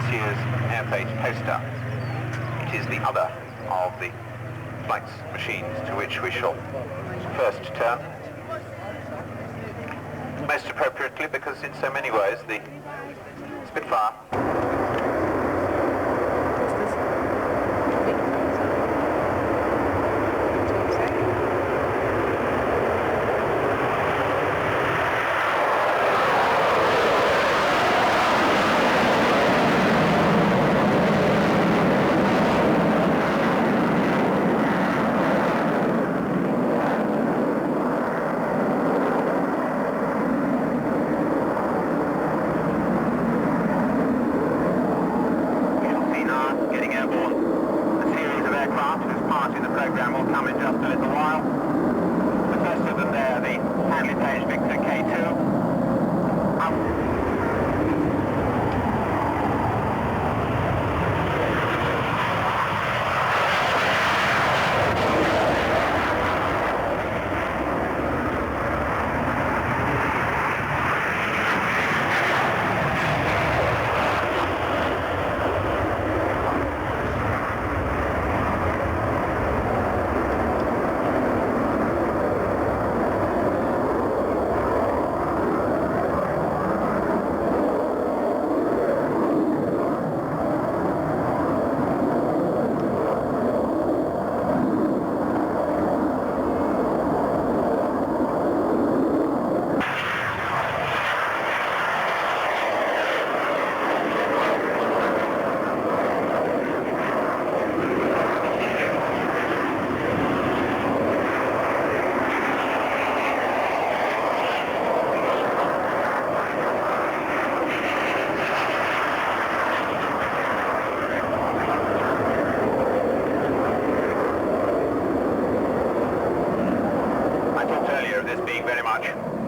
this year's Air Fete poster. It is the other of the flights machines to which we shall first turn. Most appropriately because in so many ways the Spitfire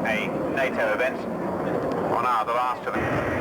a NATO event. On the last of them.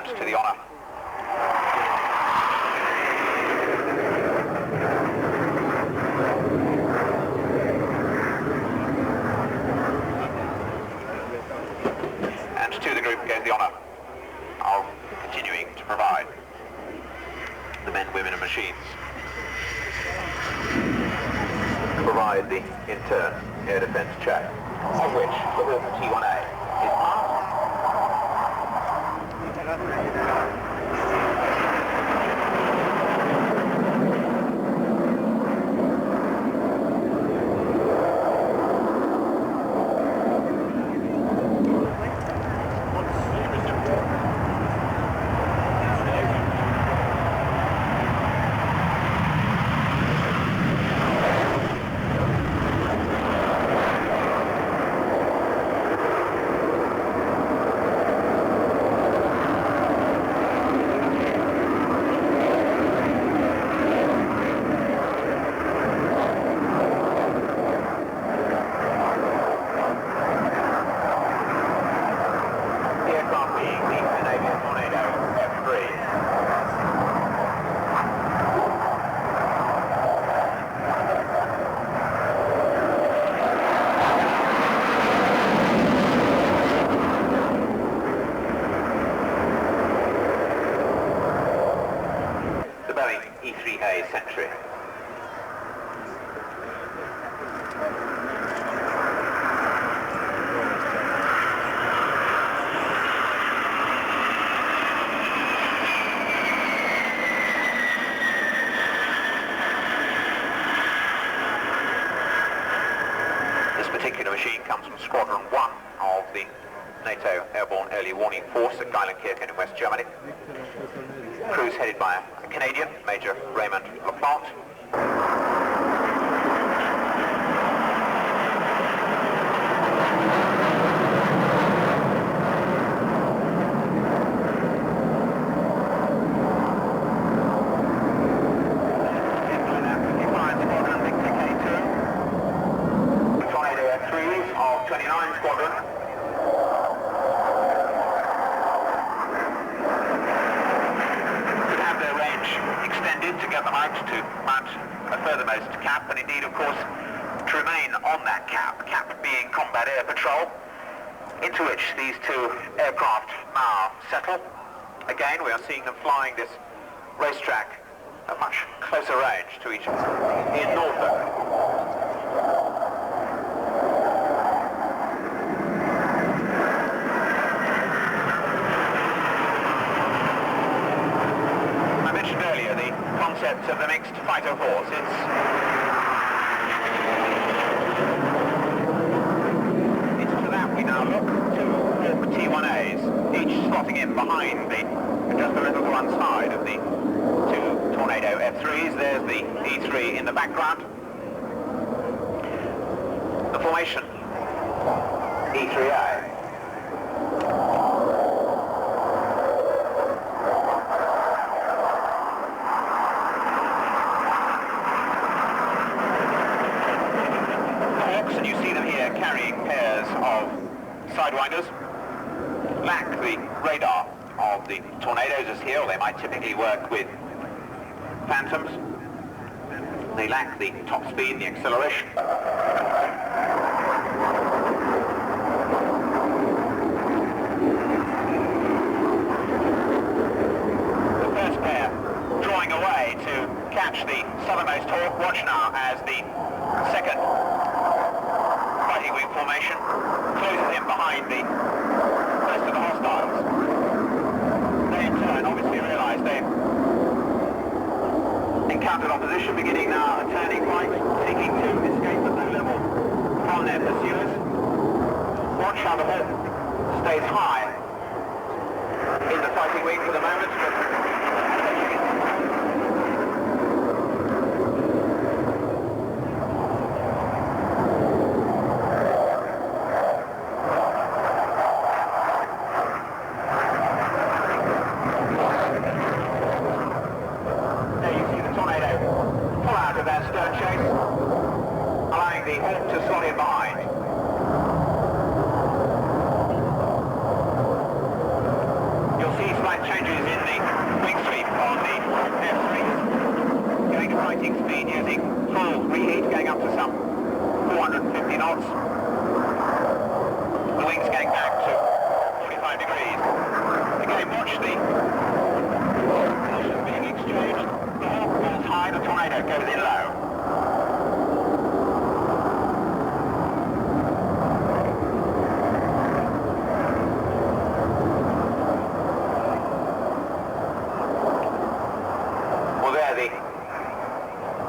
To the honour. And to the group goes the honour of continuing to provide the men, women and machines to provide the in-turn air defence check, of which the Wilson T1A is part. This particular machine comes from Squadron 1 of the NATO Airborne Early Warning Force at Geilenkirchen in West Germany. Crew's headed by a Canadian, Major Raymond LaPlante. To get them out to mount a furthermost cap, and indeed, of course, to remain on that cap being Combat Air Patrol, into which these two aircraft now settle. Again, we are seeing them flying this racetrack at much closer range to each other in Norfolk. Concept of the mixed fighter force. It's to that we now look. Two Hawk T-1As, each slotting in behind just a little to one side of the two Tornado F3s. There's the E3 in the background. The formation, E3A. Carrying pairs of sidewinders, lack the radar of the Tornadoes as here, or they might typically work with Phantoms. They lack the top speed, the acceleration. The first pair drawing away to catch the southernmost Hawk. Watch now as the second fighting wing formation closes in behind the rest of the hostiles. They in turn obviously realise they've encountered opposition, beginning now a turning right, seeking to escape at low level from their pursuers. Watch how the Hawk stays high in the fighting wing for the moment, but to slot in behind. You'll see slight changes in the wing sweep on the F3s, going to fighting speed using full reheat, going up to some 450 knots. The wings going back to 45 degrees. Again, watch the positions being exchanged. The Hawk pulls high, the Tornado goes in low.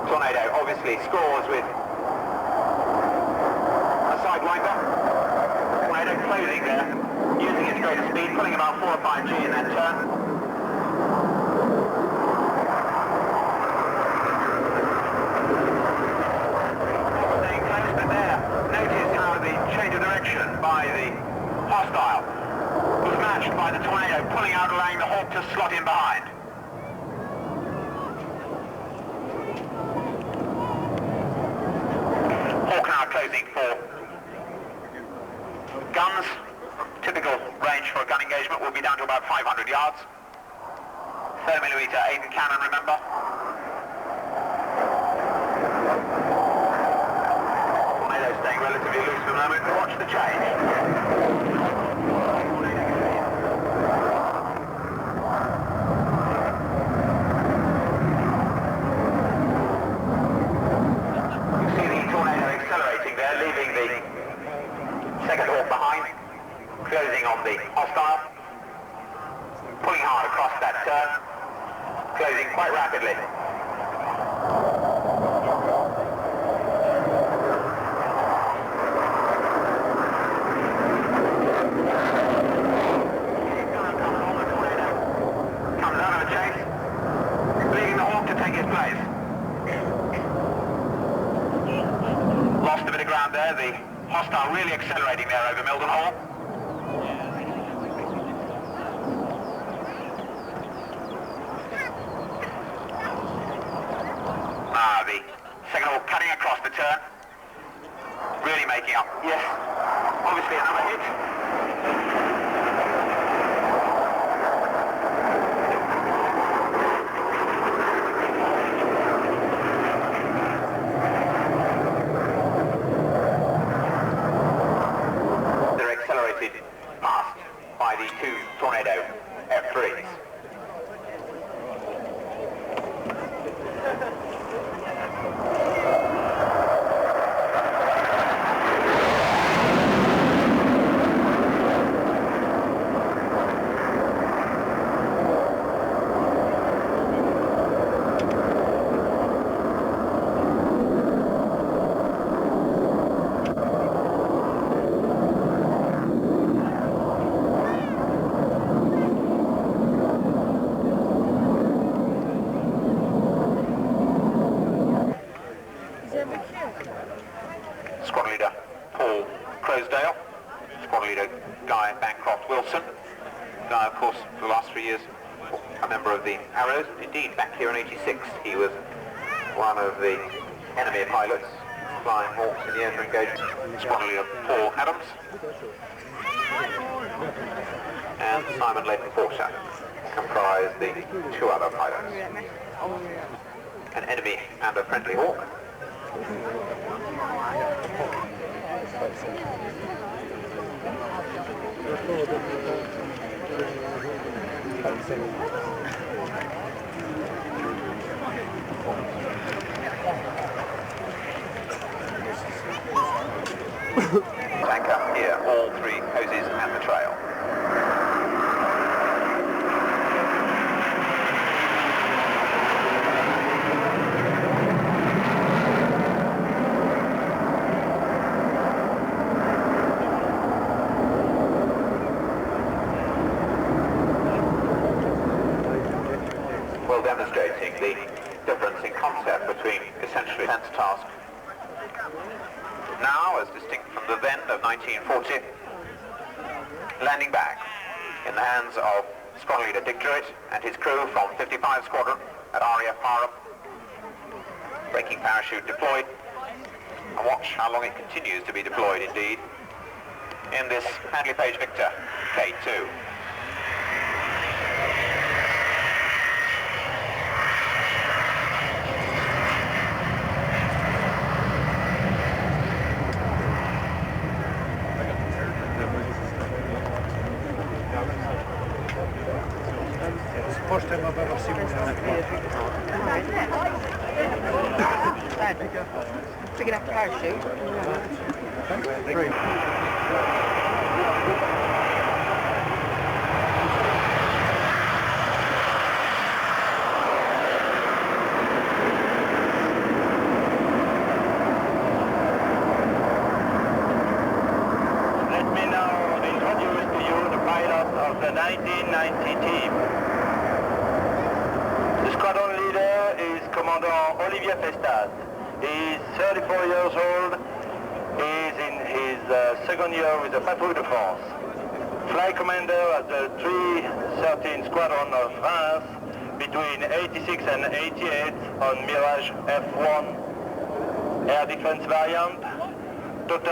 Tornado obviously scores with a sidewinder. Tornado closing there, using its greater speed, pulling about 4 or 5 G in that turn. Staying close, but there, notice how the change of direction by the hostile was matched by the Tornado pulling out, allowing the Hawk to slot in behind. Closing for guns. Typical range for a gun engagement will be down to about 500 yards. 30mm Aiden cannon, remember. Tornado staying relatively loose for the moment. Watch the change. Leaving the second Hawk behind, closing on the hostile, pulling hard across that turn, closing quite rapidly. ground there, the hostile really accelerating there over Mildenhall. The second hawk cutting across the turn. Really making up. Yes, obviously another hit. They're accelerated past by the two Tornado F3s. Squadron leader Paul Crosdale, squadron leader Guy Bancroft-Wilson. Guy, of course, for the last 3 years, a member of the Arrows. Indeed, back here in '86, he was one of the enemy pilots flying Hawks in the air to engage. Squadron leader Paul Adams and Simon Leighton Porter comprise the two other pilots. An enemy and a friendly Hawk. Anchor here, all three hoses and the trail. Well, demonstrating the difference in concept between essentially defense task now, as distinct from the then of 1940, landing back in the hands of squadron leader Dick Jewett and his crew from 55 Squadron at RAF Role. Braking parachute deployed, and watch how long it continues to be deployed indeed in this Handley Page Victor K2. Spocztem operacyjnym. Picking up parachute. Great. Let me now introduce to you the pilot of the 1990 team. The squadron leader is Commandant Olivier Festas. He is 34 years old. He is in his second year with the Patrouille de France. Flight commander at the 313 Squadron of France between 86 and 88 on Mirage F1 air defense variant. Total